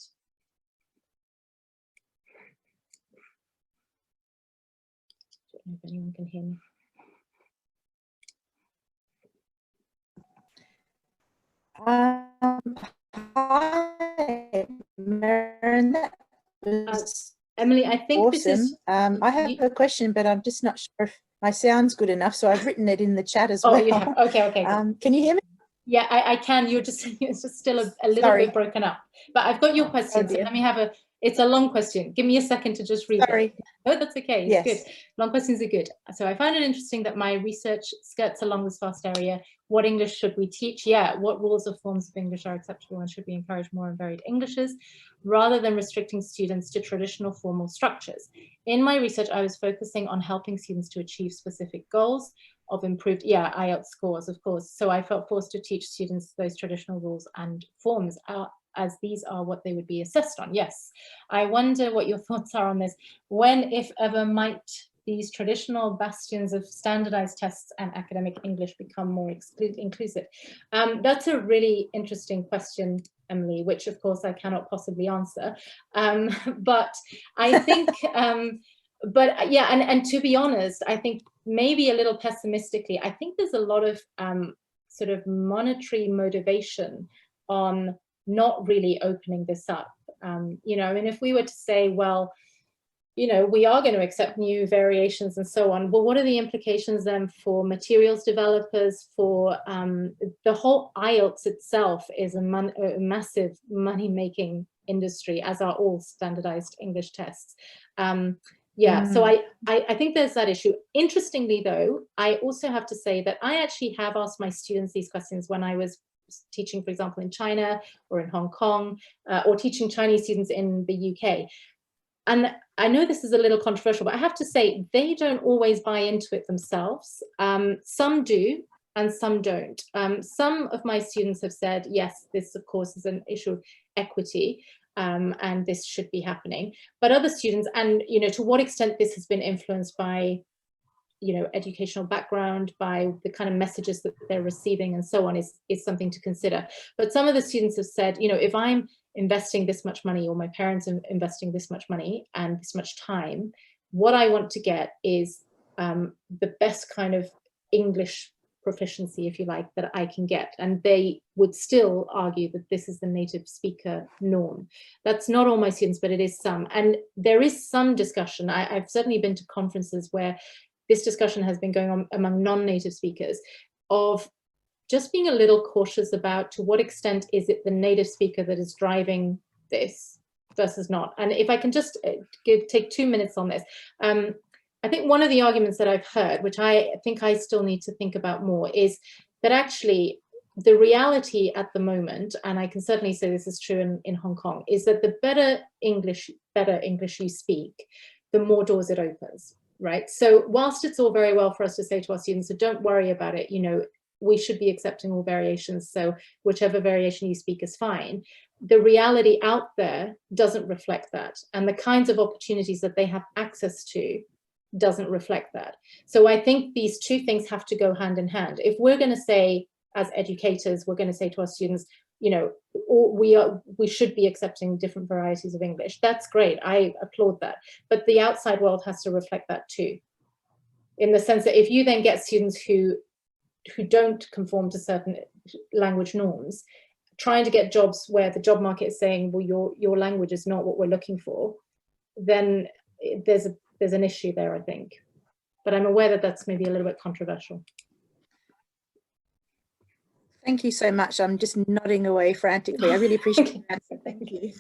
I don't know if anyone can hear me. Hi, Maren, that was Emily, I think awesome. this is... I have a question, but I'm just not sure if my sound's good enough, so I've written it in the chat as well. Yeah. Okay. Can you hear me? Yeah, I can. You're just, it's just still a little bit broken up. But I've got your question. So let me have it's a long question. Give me a second to just read it. Oh, that's okay. It's good. Long questions are good. So I found it interesting that my research skirts along this vast area. What English should we teach? Yeah, what rules or forms of English are acceptable and should we encourage more and varied Englishes rather than restricting students to traditional formal structures? In my research, I was focusing on helping students to achieve specific goals of improved, IELTS scores, of course. So I felt forced to teach students those traditional rules and forms as these are what they would be assessed on. Yes, I wonder what your thoughts are on this. When, if ever, might these traditional bastions of standardized tests and academic English become more inclusive? That's a really interesting question, Emily, which of course I cannot possibly answer. But I think, but yeah, and to be honest, I think maybe a little pessimistically, I think there's a lot of sort of monetary motivation on not really opening this up. You know, I mean, if we were to say, well, you know, we are going to accept new variations and so on, well, what are the implications then for materials developers, for the whole IELTS itself is a massive money-making industry, as are all standardized English tests. So I think there's that issue. Interestingly, though, I also have to say that I actually have asked my students these questions when I was teaching, for example, in China or in Hong Kong, or teaching Chinese students in the UK. And I know this is a little controversial, but I have to say they don't always buy into it themselves. Some do and some don't. Some of my students have said, yes, this of course is an issue of equity. And this should be happening. But other students, and you know, to what extent this has been influenced by, you know, educational background, by the kind of messages that they're receiving and so on is something to consider. But some of the students have said, you know, if I'm investing this much money, or my parents investing this much money and this much time. What I want to get is the best kind of English proficiency, if you like, that I can get. And they would still argue that this is the native speaker norm. That's not all my students, but it is some. And there is some discussion. I've certainly been to conferences where this discussion has been going on among non-native speakers, of just being a little cautious about to what extent is it the native speaker that is driving this versus not. And if I can just take 2 minutes on this. I think one of the arguments that I've heard, which I think I still need to think about more, is that actually the reality at the moment, and I can certainly say this is true in Hong Kong, is that the better English you speak, the more doors it opens, right? So whilst it's all very well for us to say to our students, so don't worry about it, you know, we should be accepting all variations, so whichever variation you speak is fine. The reality out there doesn't reflect that, and the kinds of opportunities that they have access to doesn't reflect that. So I think these two things have to go hand in hand. If we're going to say, as educators, we're going to say to our students, you know, we should be accepting different varieties of English. That's great. I applaud that. But the outside world has to reflect that too. In the sense that if you then get students who don't conform to certain language norms, trying to get jobs where the job market is saying, well, your language is not what we're looking for, then there's an issue there, I think. But I'm aware that that's maybe a little bit controversial. Thank you so much. I'm just nodding away frantically. I really appreciate that. Thank you.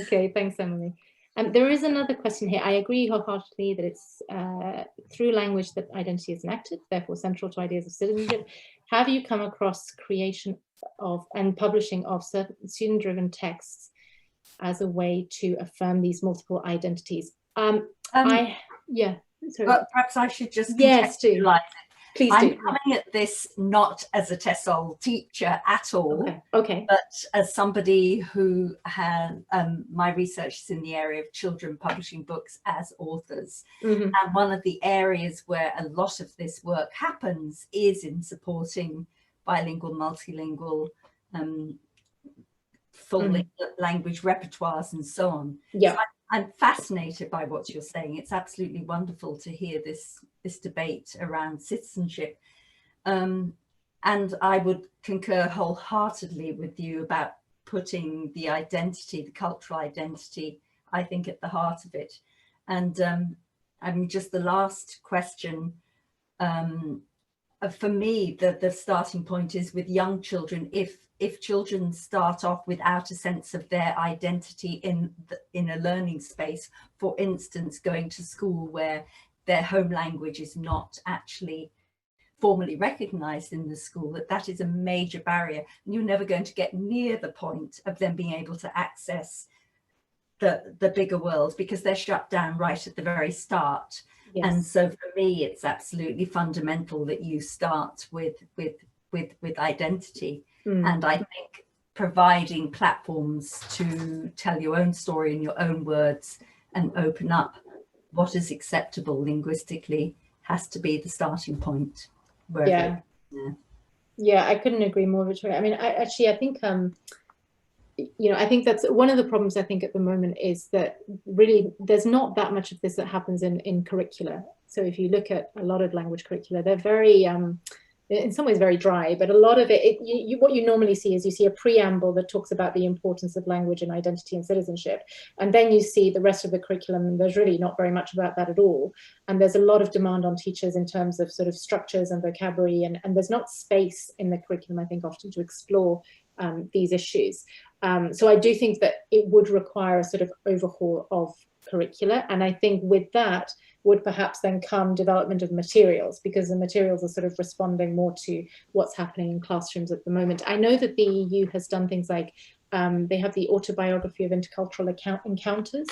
Okay, thanks, Emily. There is another question here. I agree wholeheartedly that it's through language that identity is enacted, therefore central to ideas of citizenship. Have you come across creation of and publishing of certain student-driven texts as a way to affirm these multiple identities? Yeah. Sorry. But perhaps I should just yes, do. Please I'm do. coming at this not as a TESOL teacher at all, okay. but as somebody who had my research is in the area of children publishing books as authors. And one of the areas where a lot of this work happens is in supporting bilingual, multilingual, full language repertoires and so on. Yeah. So I'm fascinated by what you're saying. It's absolutely wonderful to hear this debate around citizenship. And I would concur wholeheartedly with you about putting the identity, the cultural identity, I think, at the heart of it. And I mean, just the last question, for me, the starting point is with young children. If children start off without a sense of their identity in a learning space, for instance, going to school where their home language is not actually formally recognized in the school, that is a major barrier. And you're never going to get near the point of them being able to access the bigger world, because they're shut down right at the very start. Yes. And so for me, it's absolutely fundamental that you start with identity. And I think providing platforms to tell your own story in your own words and open up what is acceptable linguistically has to be the starting point. Yeah, I couldn't agree more, Victoria. I mean, I think, you know, I think that's one of the problems I think at the moment, is that really there's not that much of this that happens in curricula. So if you look at a lot of language curricula, they're very, in some ways very dry, but a lot of it, what you normally see is you see a preamble that talks about the importance of language and identity and citizenship. And then you see the rest of the curriculum, and there's really not very much about that at all. And there's a lot of demand on teachers in terms of sort of structures and vocabulary, and there's not space in the curriculum, I think, often to explore these issues. So I do think that it would require a sort of overhaul of curricula. And I think with that would perhaps then come development of materials, because the materials are sort of responding more to what's happening in classrooms at the moment. I know that the EU has done things like they have the autobiography of intercultural encounters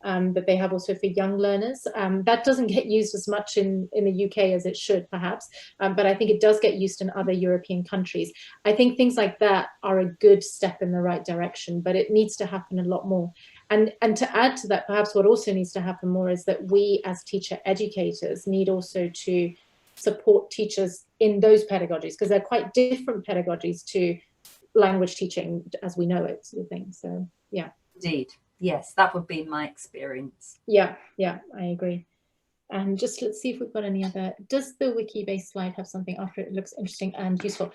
that they have also for young learners. That doesn't get used as much in the UK as it should, perhaps, but I think it does get used in other European countries. I think things like that are a good step in the right direction, but it needs to happen a lot more. And to add to that, perhaps what also needs to happen more is that we as teacher educators need also to support teachers in those pedagogies, because they're quite different pedagogies to language teaching as we know it, sort of thing. So Yeah. Indeed. Yes, that would be my experience. Yeah, yeah, I agree. And just let's see if we've got any other. Does the wiki-based slide have something after it looks interesting and useful?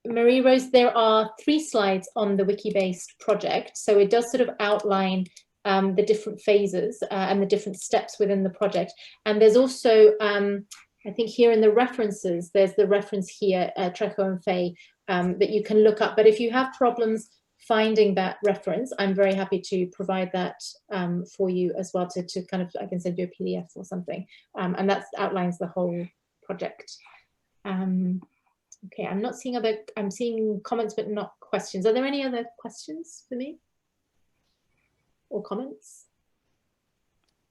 Marie Rose, there are 3 slides on the wiki-based project. So it does sort of outline the different phases and the different steps within the project. And there's also, I think here in the references, there's the reference here, Trejo and Fay, that you can look up. But if you have problems finding that reference, I'm very happy to provide that for you as well, to kind of, I can send you a PDF or something. And that outlines the whole project. Okay, I'm not seeing other, I'm seeing comments, but not questions. Are there any other questions for me? Or comments?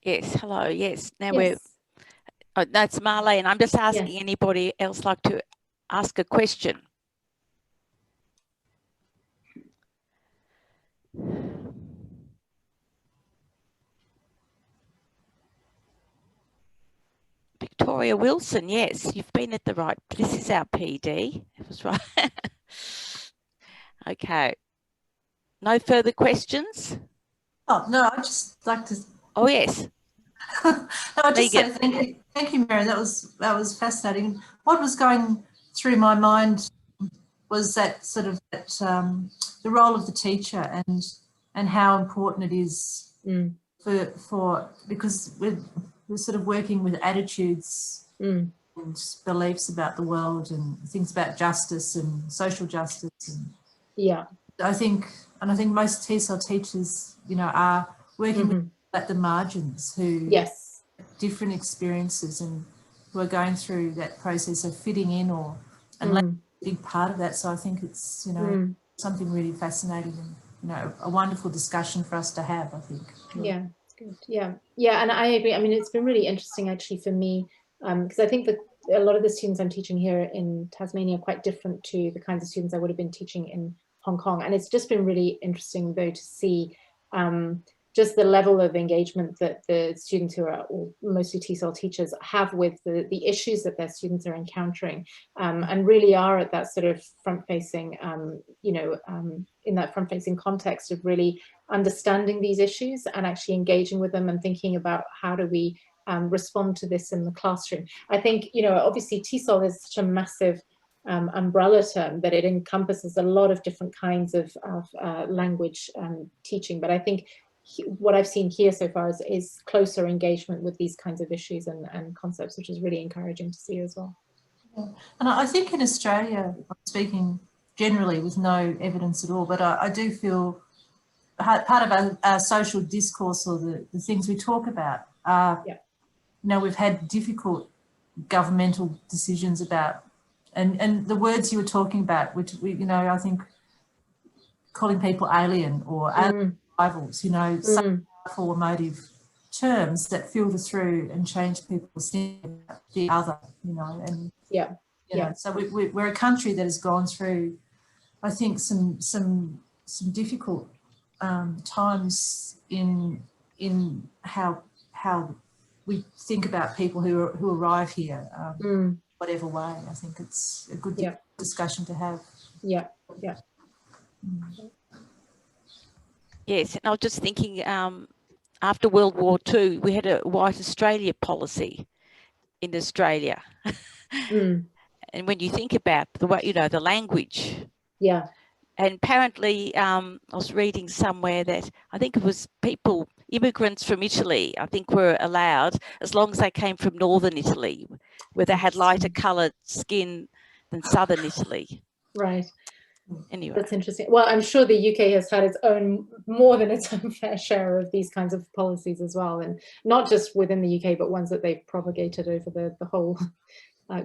Yes, hello, yes. Now Yes. oh, that's Marlene. I'm just asking anybody else like to ask a question. Victoria Wilson, yes, you've been at the right, this is our PD, that was right. Okay, no further questions? Oh, no, I'd just like to... Oh, yes. No, I'd just Megan. say thank you, Mary. That was fascinating. What was going through my mind was that sort of the role of the teacher and how important it is for because we're sort of working with attitudes and beliefs about the world and things about justice and social justice. And Yeah. I think most TESOL teachers, you know, are working with at the margins who have different experiences and who are going through that process of fitting in and a big part of that. So I think it's, you know, something really fascinating and, you know, a wonderful discussion for us to have, I think. Yeah, it's good. Yeah, yeah, and I agree. I mean, it's been really interesting actually for me, because I think that a lot of the students I'm teaching here in Tasmania are quite different to the kinds of students I would have been teaching in Hong Kong. And it's just been really interesting though to see just the level of engagement that the students who are mostly TESOL teachers have with the issues that their students are encountering, and really are at that sort of front-facing, you know, in that front-facing context of really understanding these issues and actually engaging with them and thinking about how do we respond to this in the classroom. I think, you know, obviously TESOL is such a massive umbrella term that it encompasses a lot of different kinds of language teaching, but I think what I've seen here so far is closer engagement with these kinds of issues and concepts, which is really encouraging to see as well. Yeah. And I think in Australia, I'm speaking generally with no evidence at all, but I do feel part of our social discourse or the things we talk about are, you know, we've had difficult governmental decisions about, and the words you were talking about, which we, you know, I think calling people alien or rivals, you know, some powerful emotive terms that filter through and change people's thinking about the other, you know, and you know, so we're a country that has gone through, I think, some difficult times in how we think about people who arrive here, whatever way. I think it's a good discussion to have. Yeah. Yes, and I was just thinking, after World War II, we had a White Australia policy in Australia. And when you think about the way, you know, the language. Yeah. And apparently, I was reading somewhere that I think it was immigrants from Italy, I think were allowed as long as they came from northern Italy, where they had lighter coloured skin than southern Italy. Right. Anyway. That's interesting. Well, I'm sure the UK has had its own, more than its own fair share of these kinds of policies as well. And not just within the UK, but ones that they've propagated over the whole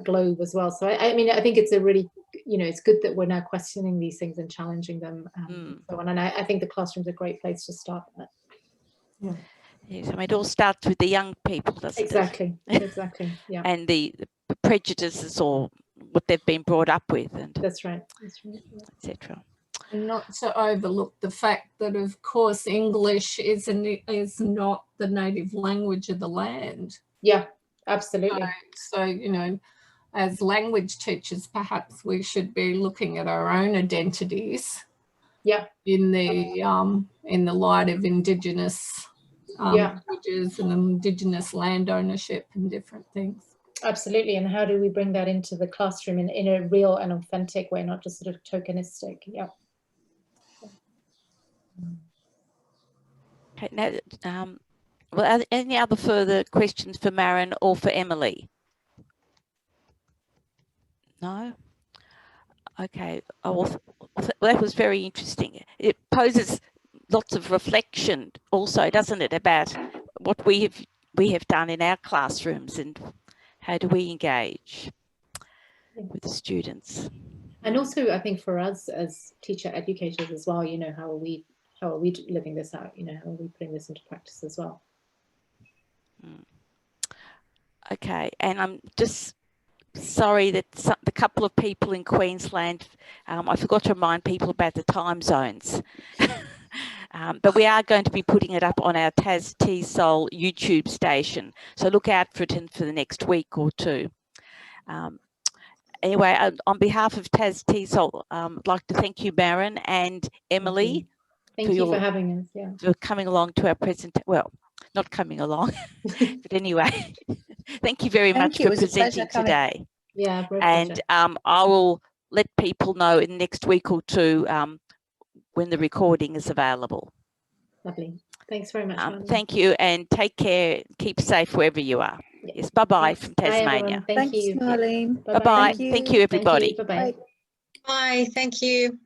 globe as well. So I mean, I think it's a really, you know, it's good that we're now questioning these things and challenging them. So on. And I think the classroom's a great place to start that. Yeah. Yes, I mean, it all starts with the young people, doesn't it? Exactly. Yeah. And the prejudices or what they've been brought up with, and that's right, etc. And not to overlook the fact that, of course, English is not the native language of the land. Yeah, absolutely. So you know, as language teachers, perhaps we should be looking at our own identities Yeah. in the light of Indigenous languages and Indigenous land ownership and different things. Absolutely. And how do we bring that into the classroom in a real and authentic way, not just sort of tokenistic? Yeah. Okay, now, well, are there any other further questions for Maren or for Emily? No? Okay. Oh, well, that was very interesting. It poses lots of reflection also, doesn't it, about what we have done in our classrooms and how do we engage with the students. And also, I think for us as teacher educators as well, you know, how are we living this out? You know, how are we putting this into practice as well? Okay, and I'm just sorry that the couple of people in Queensland, I forgot to remind people about the time zones. But we are going to be putting it up on our TasTESOL YouTube station, so look out for it for the next week or two. Anyway, on behalf of TasTESOL, I'd like to thank you, Maren and Emily. Thank you for having us. Yeah, for coming along to our presentation. Well, not coming along, but anyway, thank you very much for presenting today. Yeah, and I will let people know in the next week or two when the recording is available. Lovely. Thanks very much. Thank you, and take care. Keep safe wherever you are. Yes, bye-bye from Tasmania. Thanks, Marlene. Bye-bye. Thank you, everybody. Bye-bye. Bye. Thank you.